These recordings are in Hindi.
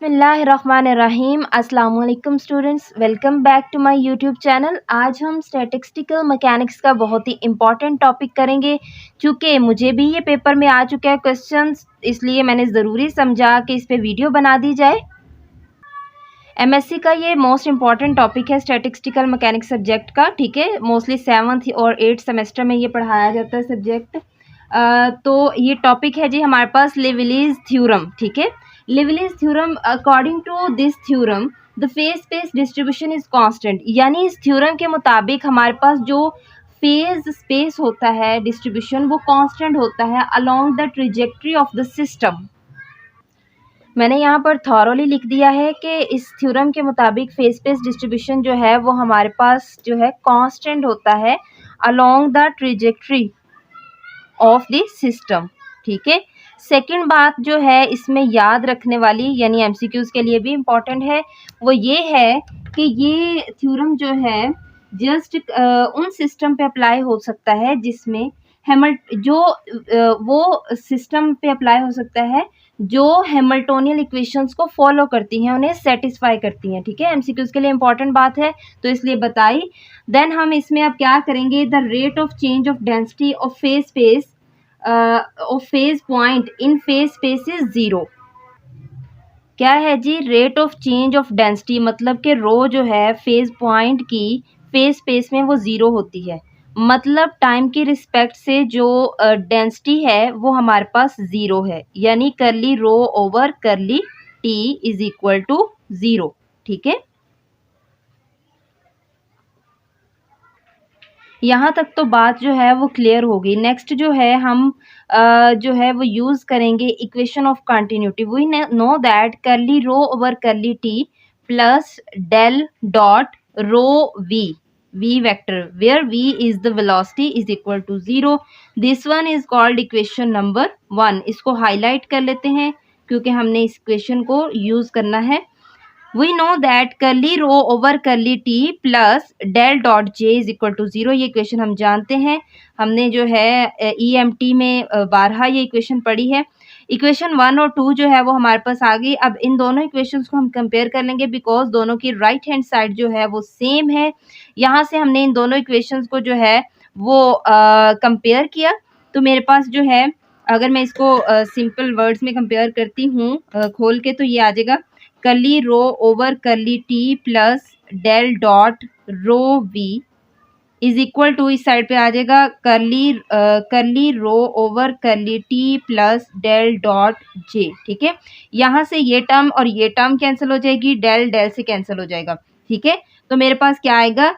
बिस्मिल्लाहिर्रहमानिर्रहीम। अस्सलाम वालेकुम students, welcome back to my YouTube channel. आज हम स्टैटिस्टिकल मैकेनिक्स का बहुत ही इम्पॉर्टेंट टॉपिक करेंगे। चूँकि मुझे भी ये पेपर में आ चुका है क्वेश्चंस, इसलिए मैंने ज़रूरी समझा कि इस पे वीडियो बना दी जाए। एमएससी का ये मोस्ट इम्पॉर्टेंट टॉपिक है स्टैटिस्टिकल मैकेनिक्स सब्जेक्ट का। ठीक है, मोस्टली 7th और 8th सेमेस्टर में ये पढ़ाया जाता है सब्जेक्ट। तो ये टॉपिक है जी हमारे पास लिवलीज थ्योरम। ठीक है, Liouville's theorem, according to this theorem the phase space distribution is constant. यानी इस थ्योरम के मुताबिक हमारे पास जो फेज स्पेस होता है डिस्ट्रीब्यूशन वो कांस्टेंट होता है along the trajectory of the system. मैंने यहाँ पर थॉरोली लिख दिया है कि इस थ्योरम के मुताबिक फेज स्पेस डिस्ट्रीब्यूशन जो है वो हमारे पास जो है कांस्टेंट होता है along the trajectory of the system. ठीक है, सेकंड बात जो है इसमें याद रखने वाली, यानी एमसीक्यूज के लिए भी इम्पॉर्टेंट है, वो ये है कि ये थ्योरम जो है जस्ट उन सिस्टम पे अप्लाई हो सकता है जिसमें वो सिस्टम पे अप्लाई हो सकता है जो हैमिल्टोनियन इक्वेशंस को फॉलो करती हैं, उन्हें सेटिस्फाई करती हैं। ठीक है, एमसीक्यूज के लिए इंपॉर्टेंट बात है तो इसलिए बताई। देन हम इसमें अब क्या करेंगे, the rate of change of density of phase space of phase point in phase space is zero. क्या है जी, rate of change of density, मतलब कि रो जो है फेज पॉइंट की फेज स्पेस में वो ज़ीरो होती है। मतलब टाइम की रिस्पेक्ट से जो डेंसिटी है वो हमारे पास ज़ीरो है, यानी curly rho over curly t is equal to zero. ठीक है, यहाँ तक तो बात जो है वो क्लियर होगी। नेक्स्ट जो है हम जो है वो यूज़ करेंगे equation of continuity. We know that curly rho over curly t plus del dot rho v vector where v is the velocity is equal to 0. This one is called equation number 1. इसको हाईलाइट कर लेते हैं क्योंकि हमने इस इक्वेशन को यूज़ करना है। We know that curly row over curly t plus del dot j is equal to 0. ये इक्वेशन हम जानते हैं, हमने जो है EMT में बारहा ये इक्वेशन पढ़ी है। इक्वेशन 1 और 2 जो है वो हमारे पास आ गई। अब इन दोनों इक्वेशंस को हम कंपेयर कर लेंगे बिकॉज दोनों की राइट हैंड साइड जो है वो सेम है। यहाँ से हमने इन दोनों इक्वेशंस को जो है वो कंपेयर किया, तो मेरे पास जो है, अगर मैं इसको सिंपल वर्ड्स में कंपेयर करती हूँ खोल के, तो ये आ जाएगा curly rho over curly t plus del dot rho v is equal to, इस साइड पे आ जाएगा curly rho over curly t plus del dot J. ठीक है, यहाँ से ये टर्म और ये टर्म कैंसिल हो जाएगी, डेल डेल से कैंसिल हो जाएगा। ठीक है, तो मेरे पास क्या आएगा,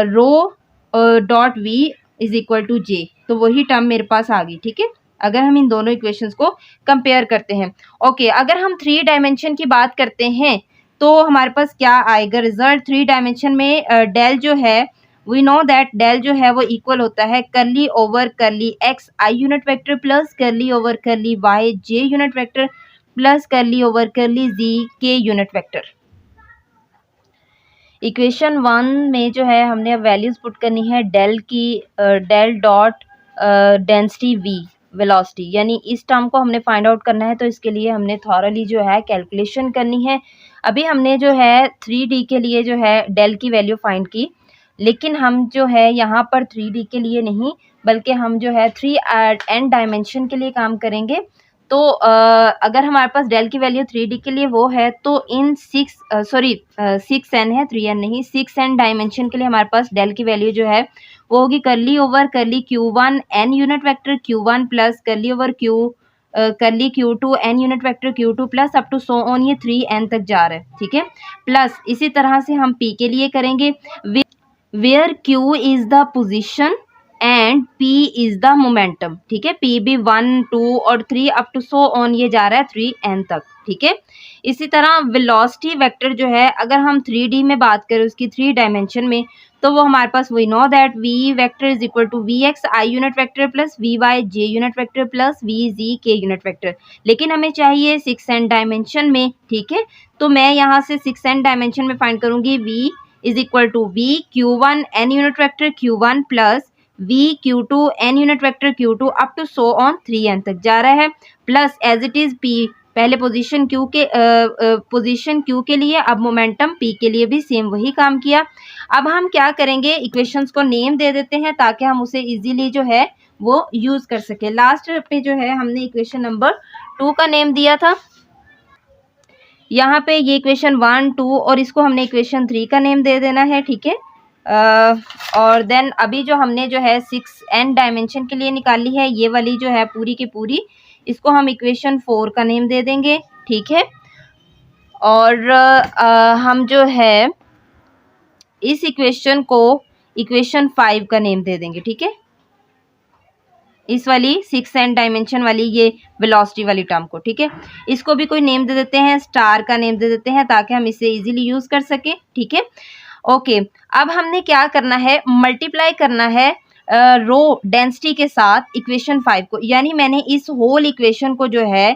rho dot v is equal to J, तो वही टर्म मेरे पास आ गई। ठीक है, अगर हम इन दोनों इक्वेशंस को कंपेयर करते हैं। ओके, अगर हम 3 डायमेंशन की बात करते हैं तो हमारे पास क्या आएगा रिजल्ट 3 डायमेंशन में। डेल जो है, वी नो दैट डेल जो है वो इक्वल होता है curly over curly x i unit vector plus curly over curly y j unit vector plus curly over curly z k unit vector. Equation 1 में जो है हमने अब वैल्यूज पुट करनी है डेल की, del dot density v velocity, यानी इस टर्म को हमने फाइंड आउट करना है, तो इसके लिए हमने थॉरली जो है कैलकुलेशन करनी है। अभी हमने जो है 3D के लिए जो है डेल की वैल्यू फाइंड की, लेकिन हम जो है यहाँ पर 3D के लिए नहीं बल्कि हम जो है 3n डायमेंशन के लिए काम करेंगे। तो अगर हमारे पास डेल की वैल्यू 3D के लिए वो है तो इन 6n है, 3n नहीं, 6n डायमेंशन के लिए हमारे पास डेल की वैल्यू जो है वो होगी करली over curly q1 n unit vector q1 plus curly over curly q2 n unit vector q2 plus up to so on, ये 3n तक जा रहा है। ठीक है, प्लस इसी तरह से हम p के लिए करेंगे where q is the position and p is the momentum. ठीक है, p भी 1 2 और 3 अप टू सो ऑन ये जा रहा है 3n तक। ठीक है, इसी तरह वेलोसिटी वेक्टर जो है अगर हम 3D में बात करें उसकी 3 डायमेंशन में, तो वो हमारे पास we know that v vector is equal to v x i unit vector plus v y j unit vector plus v z k unit vector, लेकिन हमें चाहिए 6n डायमेंशन में। ठीक है, तो मैं यहाँ से 6n डायमेंशन में फाइंड करूँगी v is equal to v q1 n unit vector q1 plus v q2 n unit vector q2 up to so on 3n तक जा रहा है, plus as it is p पहले पोजीशन क्यू के लिए, अब मोमेंटम पी के लिए भी सेम वही काम किया। अब हम क्या करेंगे, इक्वेशंस को नेम दे देते हैं ताकि हम उसे इजीली जो है वो यूज कर सके। लास्ट पे जो है हमने इक्वेशन नंबर 2 का नेम दिया था, यहाँ पे ये इक्वेशन 1, 2 और इसको हमने इक्वेशन 3 का नेम दे देना है, ठीक है। और देन अभी जो हमने जो है 6n डायमेंशन के लिए निकाली है, ये वाली जो है पूरी की पूरी, इसको हम इक्वेशन 4 का नेम दे देंगे, ठीक है। और हम जो है इस इक्वेशन को इक्वेशन 5 का नेम दे देंगे, ठीक है। इस वाली 6n डायमेंशन वाली ये वेलोसिटी वाली टर्म को, ठीक है। इसको भी कोई नेम दे देते हैं, स्टार का नेम दे देते हैं ताकि हम इसे इजीली यूज कर सके, ठीक है। ओके, अब हमने क्या करना है, मल्टीप्लाई करना है रो डेंसिटी के साथ इक्वेशन 5 को, यानी मैंने इस होल इक्वेशन को जो है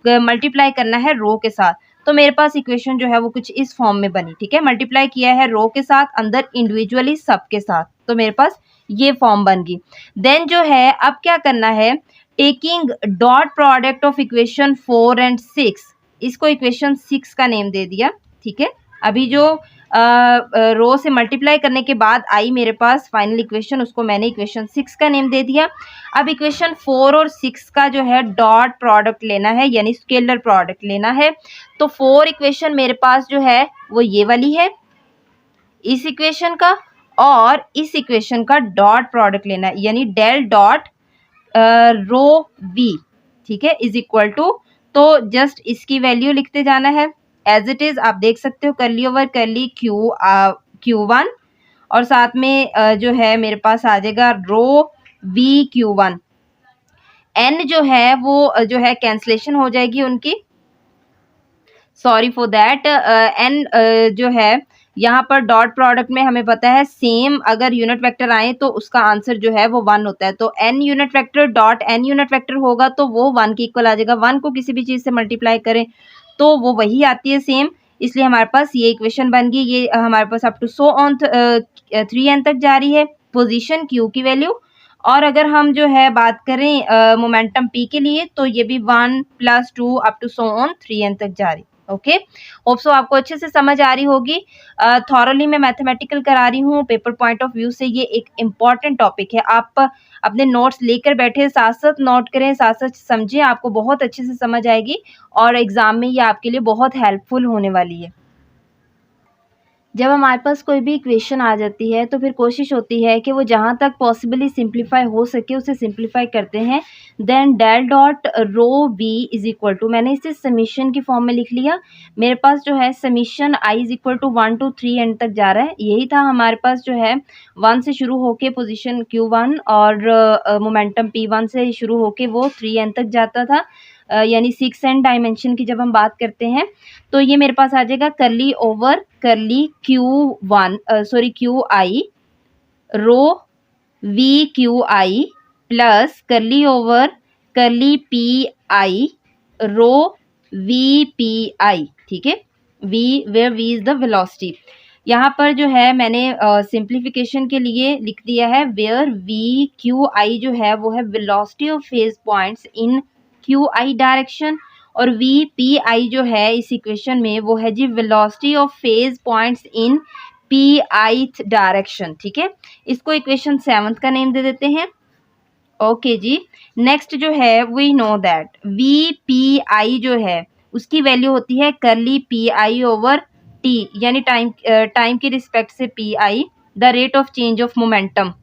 मल्टीप्लाई करना है रो के साथ। तो मेरे पास इक्वेशन जो है वो कुछ इस फॉर्म में बनी, ठीक है। मल्टीप्लाई किया है रो के साथ, अंदर इंडिविजुअली सब के साथ, तो मेरे पास ये फॉर्म बन गई। देन जो है अब क्या करना है, taking dot product of equation 4 and 6, इसको इक्वेशन 6 का नेम दे दिया, ठीक है। अभी जो रो से मल्टीप्लाई करने के बाद आई मेरे पास फाइनल इक्वेशन, उसको मैंने इक्वेशन 6 का नेम दे दिया। अब इक्वेशन 4 और 6 का जो है डॉट प्रोडक्ट लेना है, यानी स्केलर प्रोडक्ट लेना है। तो 4 इक्वेशन मेरे पास जो है वो ये वाली है, इस इक्वेशन का और इस इक्वेशन का डॉट प्रोडक्ट लेना है, यानी डेल डॉट रो वी, ठीक है, इज इक्वल टू, तो जस्ट इसकी वैल्यू लिखते जाना है एज इट इज। आप देख सकते हो कर्ली ओवर कर्ली Q1 और साथ में जो है मेरे पास आ जाएगा रो वी Q1। n जो है वो जो है कैंसलेशन हो जाएगी उनकी, सॉरी फॉर दैट। n जो है यहाँ पर डॉट प्रोडक्ट में हमें पता है सेम अगर यूनिट वेक्टर आए तो उसका आंसर जो है वो 1 होता है। तो n unit vector dot n unit vector होगा तो वो 1 के इक्वल आ जाएगा। 1 को किसी भी चीज़ से मल्टीप्लाई करें तो वो वही आती है सेम, इसलिए हमारे पास ये इक्वेशन बन गई। ये हमारे पास up to so on 3n तक जा रही है पोजीशन q की वैल्यू। और अगर हम जो है बात करें मोमेंटम p के लिए तो ये भी 1 + 2 up to so on 3n तक जा रही। ओके, होप सो आपको अच्छे से समझ आ रही होगी। थॉरली मैं मैथमेटिकल करा रही हूँ, पेपर पॉइंट ऑफ व्यू से ये एक इम्पॉर्टेंट टॉपिक है। आप अपने नोट्स लेकर बैठे, साथ साथ नोट करें, साथ साथ समझें, आपको बहुत अच्छे से समझ आएगी और एग्जाम में ये आपके लिए बहुत हेल्पफुल होने वाली है। जब हमारे पास कोई भी इक्वेशन आ जाती है तो फिर कोशिश होती है कि वो जहाँ तक पॉसिबली सिंप्लीफाई हो सके उसे सिंप्लीफाई करते हैं। Then del dot rho v is equal to, मैंने इसे समीशन की फॉर्म में लिख लिया। मेरे पास जो है summation i is equal to 1 to 3n तक जा रहा है। यही था हमारे पास जो है 1 से शुरू होके पोजीशन Q1 और मोमेंटम P1 से शुरू होके वो 3n तक जाता था, यानी 6n डायमेंशन की जब हम बात करते हैं तो ये मेरे पास आ जाएगा curly over curly Qi rho v Qi plus curly over curly Pi rho v Pi, ठीक है। v where v is the velocity. यहाँ पर जो है मैंने सिंप्लीफिकेशन के लिए लिख दिया है वेयर वी Qi जो है वो है velocity of phase points in Qi direction और वी Pi जो है इस इक्वेशन में वो है जी velocity of phase points in Pi direction, ठीक है। इसको इक्वेशन 7 का नेम दे देते हैं। ओके जी, नेक्स्ट जो है we know that v Pi जो है उसकी वैल्यू होती है कर्ली Pi ओवर टी, यानी टाइम की रिस्पेक्ट से Pi, the rate of change of momentum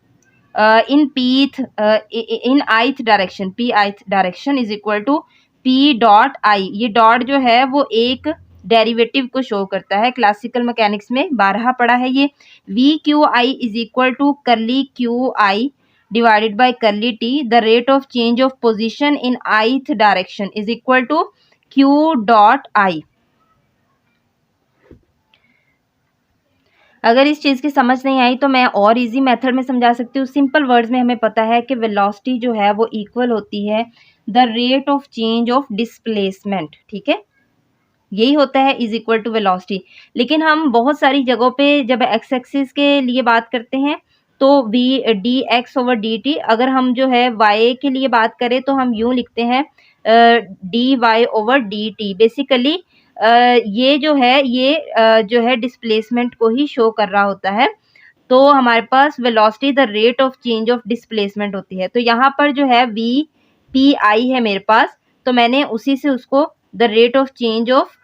in ith direction, Pith direction is equal to P dot i. ये डॉट जो है वो एक डेरिवेटिव को शो करता है, क्लासिकल मैकेनिक्स में 12 पढ़ा है ये। V Qi is equal to curly Qi divided by curly t, the rate of change of position in ith direction is equal to Q dot i. अगर इस चीज़ की समझ नहीं आई तो मैं और इजी मेथड में समझा सकती हूँ। सिंपल वर्ड्स में हमें पता है कि वेलोसिटी जो है वो इक्वल होती है the rate of change of displacement, ठीक है। यही होता है इज इक्वल टू वेलोसिटी। लेकिन हम बहुत सारी जगहों पे जब एक्स एक्सिस के लिए बात करते हैं तो D x over d T, अगर हम जो है वाई के लिए बात करें तो हम यूँ लिखते हैं d y over d t. Basically ये जो है जो है डिस्प्लेसमेंट को ही शो कर रहा होता है। तो हमारे पास velocity the rate of change of displacement होती है। तो यहाँ पर जो है वी पी आई है मेरे पास, तो मैंने उसी से उसको the rate of change of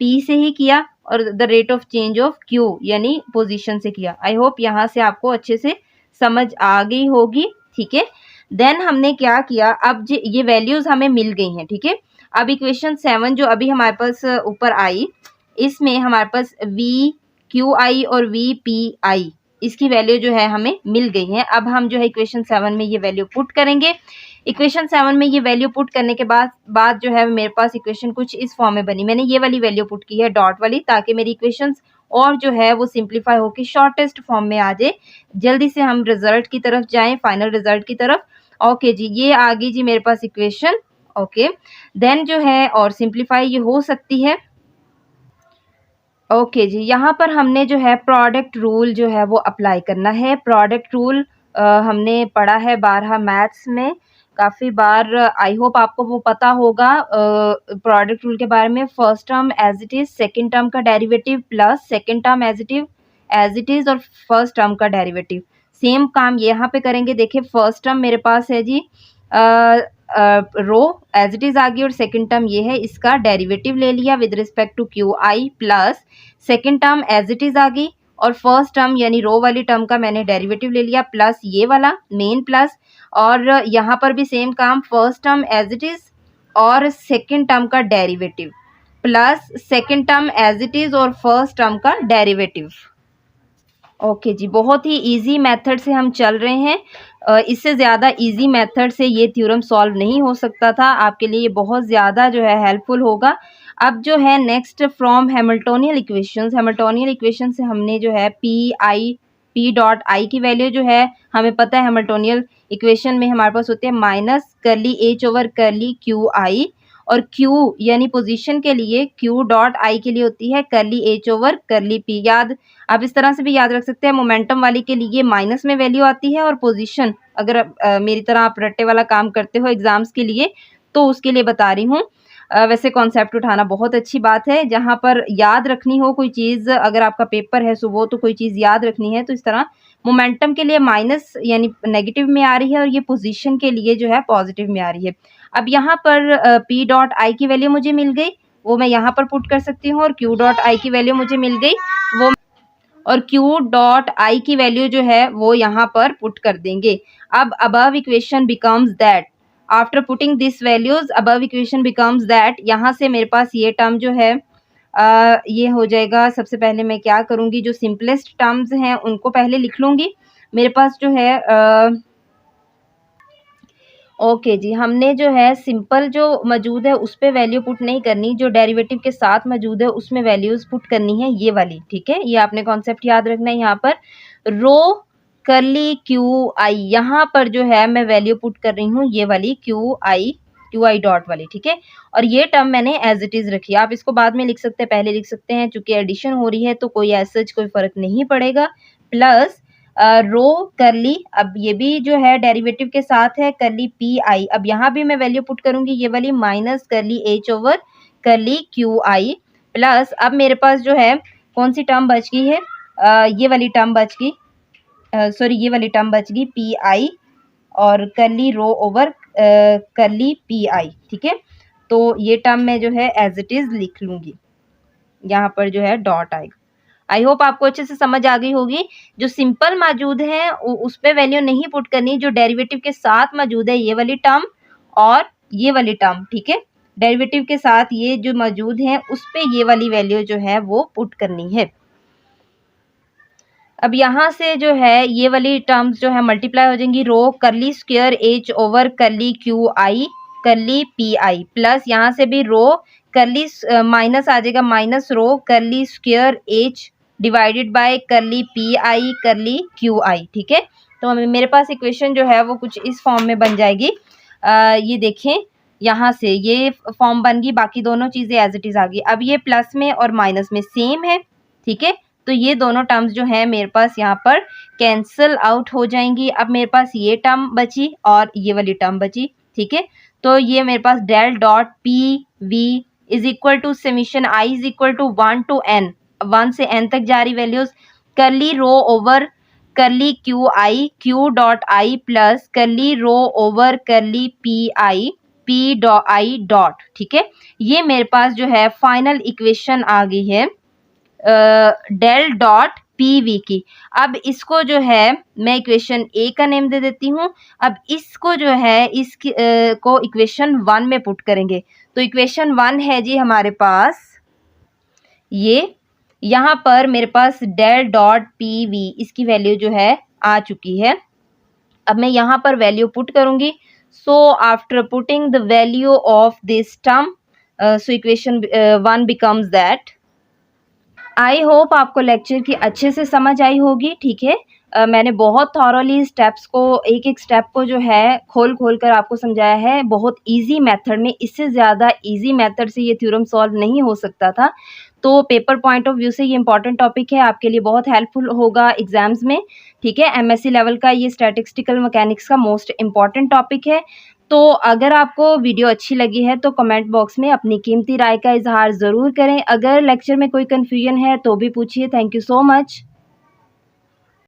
P से ही किया और the rate of change of Q यानी पोजीशन से किया। आई होप यहाँ से आपको अच्छे से समझ आ गई होगी। ठीक है, देन हमने क्या किया, अब ये वैल्यूज हमें मिल गई हैं। ठीक है, अब इक्वेशन 7 जो अभी हमारे पास ऊपर आई, इसमें हमारे पास वी क्यू आई और वी पी आई इसकी वैल्यू जो है हमें मिल गई है। अब हम जो है इक्वेशन 7 में ये वैल्यू पुट करेंगे। इक्वेशन 7 में ये वैल्यू पुट करने के बाद जो है मेरे पास इक्वेशन कुछ इस फॉर्म में बनी। मैंने ये वाली वैल्यू पुट की है डॉट वाली, ताकि मेरी इक्वेशंस और जो है वो सिंप्लीफाई होकर शॉर्टेस्ट फॉर्म में आ जाए। जल्दी से हम रिजल्ट की तरफ जाएं, फाइनल रिजल्ट की तरफ। ओके जी, ये आ गई जी मेरे पास इक्वेशन। ओके, देन जो है और सिंप्लीफाई ये हो सकती है। ओके जी, यहाँ पर हमने जो है प्रोडक्ट रूल जो है वो अप्लाई करना है। प्रोडक्ट रूल हमने पढ़ा है 12 मैथ्स में काफ़ी बार। आई होप आपको वो पता होगा प्रोडक्ट रूल के बारे में। First term as it is, second term का derivative plus second term as it is और फर्स्ट टर्म का डेरिवेटिव। सेम काम यहाँ पे करेंगे। देखिए फर्स्ट टर्म मेरे पास है जी रो एज इट इज़ आ गई और सेकंड टर्म ये है, इसका डेरिवेटिव ले लिया with respect to q i, plus second term as it is आ गई और फर्स्ट टर्म यानी रो वाली टर्म का मैंने डेरिवेटिव ले लिया प्लस ये वाला मेन प्लस। और यहाँ पर भी सेम काम, first term as it is और सेकंड टर्म का derivative plus second term as it is और फर्स्ट टर्म का डेरिवेटिव। ओके जी, बहुत ही इजी मेथड से हम चल रहे हैं। इससे ज़्यादा इजी मेथड से ये थ्योरम सॉल्व नहीं हो सकता था। आपके लिए ये बहुत ज़्यादा जो है हेल्पफुल होगा। अब जो है next from Hamiltonian equations, Hamiltonian equation से हमने जो है पी डॉट आई की वैल्यू जो है हमें पता है हैमिल्टोनियन इक्वेशन में हमारे पास होते हैं माइनस करली H over curly Q I, और Q यानी पोजीशन के लिए Q डॉट आई के लिए होती है करली एच ओवर करली पी। याद आप इस तरह से भी याद रख सकते हैं, मोमेंटम वाली के लिए माइनस में वैल्यू आती है और पोजीशन अगर मेरी तरह आप रट्टे वाला काम करते हो एग्जाम्स के लिए तो उसके लिए बता रही हूँ। वैसे कॉन्सेप्ट उठाना बहुत अच्छी बात है। जहाँ पर याद रखनी हो कोई चीज़, अगर आपका पेपर है सुबह तो कोई चीज़ याद रखनी है तो इस तरह मोमेंटम के लिए माइनस यानी नेगेटिव में आ रही है और ये पोजीशन के लिए जो है पॉजिटिव में आ रही है। अब यहाँ पर पी डॉट आई की वैल्यू मुझे मिल गई, वो मैं यहाँ पर पुट कर सकती हूँ, और क्यू डॉट आई की वैल्यू मुझे मिल गई वो, और क्यू डॉट आई की वैल्यू जो है वो यहाँ पर पुट कर देंगे। अब above equation becomes that, after putting this values above equation becomes that, यहाँ से मेरे पास ये टर्म जो है ये हो जाएगा। सबसे पहले मैं क्या करूँगी, जो सिंपलेस्ट टर्म्स हैं उनको पहले लिख लूँगी। मेरे पास जो है ओके जी, हमने जो है सिंपल जो मौजूद है उस पे वैल्यू पुट नहीं करनी, जो डेरिवेटिव के साथ मौजूद है उसमें वैल्यूज पुट करनी है ये वाली। ठीक है, ये आपने कॉन्सेप्ट याद रखना है। यहाँ पर रो करली क्यू आई, यहाँ पर जो है मैं वैल्यू पुट कर रही हूँ ये वाली क्यू आई डॉट वाली। ठीक है, और ये टर्म मैंने एज इट इज़ रखी है। आप इसको बाद में लिख सकते हैं, पहले लिख सकते हैं, चूंकि एडिशन हो रही है तो कोई ऐसा कोई फर्क नहीं पड़ेगा। प्लस रो करली, अब ये भी जो है डेरिवेटिव के साथ है करली पी आई। अब यहाँ भी मैं वैल्यू पुट करूँगी ये वाली माइनस करली H over curly Q i, plus अब मेरे पास जो है कौन सी टर्म बच गई है, ये वाली टर्म बच गई, सॉरी ये वाली टर्म बच गई पी आई और करली रो ओवर करली पी आई। ठीक है, तो ये टर्म मैं जो है एज इट इज़ लिख लूँगी, यहाँ पर जो है डॉट आएगा। आई होप आपको अच्छे से समझ आ गई होगी। जो सिंपल मौजूद है उस पर वैल्यू नहीं पुट करनी, जो डेरिवेटिव के साथ मौजूद है ये वाली टर्म और ये वाली टर्म, ठीक है, डेरिवेटिव के साथ ये जो मौजूद है उस पर ये वाली वैल्यू जो है वो पुट करनी है। अब यहाँ से जो है ये वाली टर्म्स जो है मल्टीप्लाई हो जाएंगी, रो करली square H over curly Q I करली पी आई, प्लस यहाँ से भी रो करली माइनस आ जाएगा, माइनस रो करली स्क्वायर एच डिवाइडेड बाय करली पी आई करली क्यू आई। ठीक है, तो मेरे पास इक्वेशन जो है वो कुछ इस फॉर्म में बन जाएगी। ये देखें यहाँ से ये फॉर्म बन गई, बाकी दोनों चीज़ें एज इट इज़ आ गई। अब ये प्लस में और माइनस में सेम है। ठीक है, तो ये दोनों टर्म्स जो हैं मेरे पास यहाँ पर कैंसिल आउट हो जाएंगी। अब मेरे पास ये टर्म बची और ये वाली टर्म बची। ठीक है, तो ये मेरे पास del dot p v is equal to summation i is equal to 1 to n, 1 से n तक जा रही values, curly rho over curly q dot i plus curly rho over curly p i dot. ठीक है, ये मेरे पास जो है फाइनल इक्वेशन आ गई है डेल डॉट पी वी की। अब इसको जो है मैं इक्वेशन ए का नेम दे देती हूँ। अब इसको जो है इसकी को इक्वेशन 1 में पुट करेंगे। तो इक्वेशन 1 है जी हमारे पास ये, यहाँ पर मेरे पास डेल डॉट पी वी इसकी वैल्यू जो है आ चुकी है। अब मैं यहाँ पर वैल्यू पुट करूँगी। So after putting the value of this term, so equation 1 becomes that. I hope आपको लेक्चर की अच्छे से समझ आई होगी। ठीक है, मैंने बहुत थॉरली स्टेप्स को, एक एक स्टेप को जो है खोल खोल कर आपको समझाया है, बहुत इजी मेथड में। इससे ज़्यादा इजी मेथड से ये थ्योरम सॉल्व नहीं हो सकता था। तो पेपर पॉइंट ऑफ व्यू से ये इंपॉर्टेंट टॉपिक है, आपके लिए बहुत हेल्पफुल होगा एग्जाम्स में। ठीक है, एमएससी लेवल का ये स्टैटिस्टिकल मैकेनिक्स का मोस्ट इम्पॉर्टेंट टॉपिक है। तो अगर आपको वीडियो अच्छी लगी है तो कमेंट बॉक्स में अपनी कीमती राय का इजहार ज़रूर करें। अगर लेक्चर में कोई कन्फ्यूजन है तो भी पूछिए। Thank you so much.